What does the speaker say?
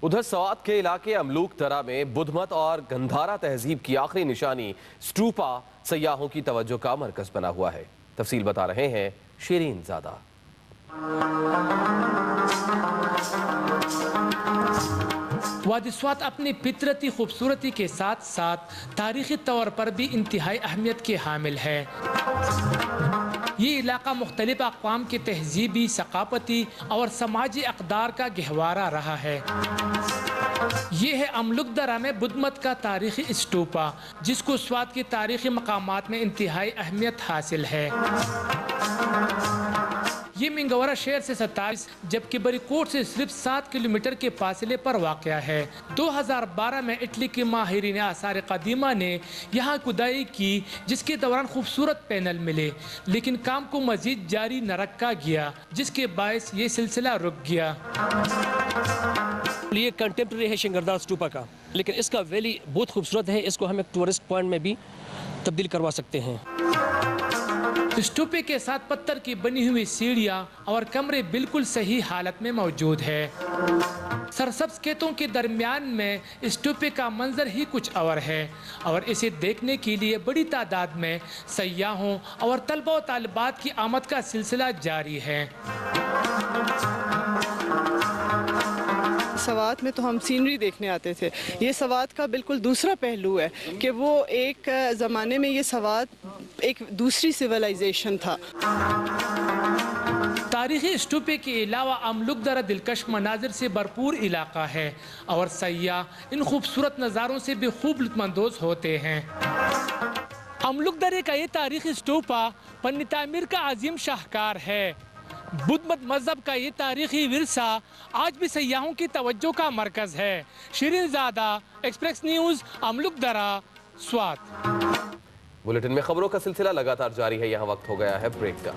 ادھر سوات کے علاقے املوک درہ میں بدھ مت اور گندھارا تہذیب کی آخری نشانی سٹوپا سیاحوں کی توجہ کا مرکز بنا ہوا ہے۔ تفصیل بتا رہے ہیں شیرین زادہ۔ وادی سوات اپنی فطرتی خوبصورتی کے ساتھ ساتھ تاریخی طور پر بھی انتہائی اہمیت کے حامل ہے۔ یہ علاقہ مختلف اقوام کے تہذیبی، ثقافتی اور سماجی اقدار کا گہوارہ رہا ہے۔ یہ ہے املوک درہ میں بدھ مت کا تاریخی اسٹوپا، جس کو سوات کے تاریخی مقامات میں انتہائی اہمیت حاصل ہے۔ یہ منگورا شہر سے 27 جبکہ بری کوٹ سے صرف 7 کلومیٹر کے فاصلے پر واقع ہے۔ 2012 میں اٹلی کے ماہرین آثار قدیمہ نے یہاں کھدائی کی، جس کے دوران خوبصورت پینل ملے، لیکن کام کو مزید جاری نہ رکھا گیا، جس کے باعث یہ سلسلہ رک گیا۔ یہ کنٹمپریری ہے شنگردار اسٹوپا کا، لیکن اس کا ویلی بہت خوبصورت ہے۔ اس کو ہم ایک ٹورسٹ پوائنٹ میں بھی تبدیل کروا سکتے ہیں۔ اسٹوپے کے ساتھ پتھر کی بنی ہوئی سیڑھیاں اور کمرے بالکل صحیح حالت میں موجود ہے۔ سرسبز کھیتوں کے درمیان میں اسٹوپے کا منظر ہی کچھ اور ہے، اور اسے دیکھنے کے لیے بڑی تعداد میں سیاحوں اور طلبہ و طالبات کی آمد کا سلسلہ جاری ہے۔ سوات میں تو ہم سینری دیکھنے آتے تھے، یہ سوات کا بالکل دوسرا پہلو ہے کہ وہ ایک زمانے میں یہ سوات ایک دوسری سیولائزیشن تھا۔ تاریخی اسٹوپے کے علاوہ املوک درہ دلکش مناظر سے بھرپور علاقہ ہے، اور سیاح ان خوبصورت نظاروں سے بھی خوب لطف اندوز ہوتے ہیں۔ املوک درہ کا یہ تاریخی اسٹوپا فن تعمیر کا عظیم شاہکار ہے۔ بدھ مت مذہب کا یہ تاریخی ورثہ آج بھی سیاحوں کی توجہ کا مرکز ہے۔ شیرین زادہ، ایکسپریس نیوز، املوک درہ، سوات۔ بلیٹن میں خبروں کا سلسلہ لگاتار جاری ہے، یہاں وقت ہو گیا ہے بریک کا۔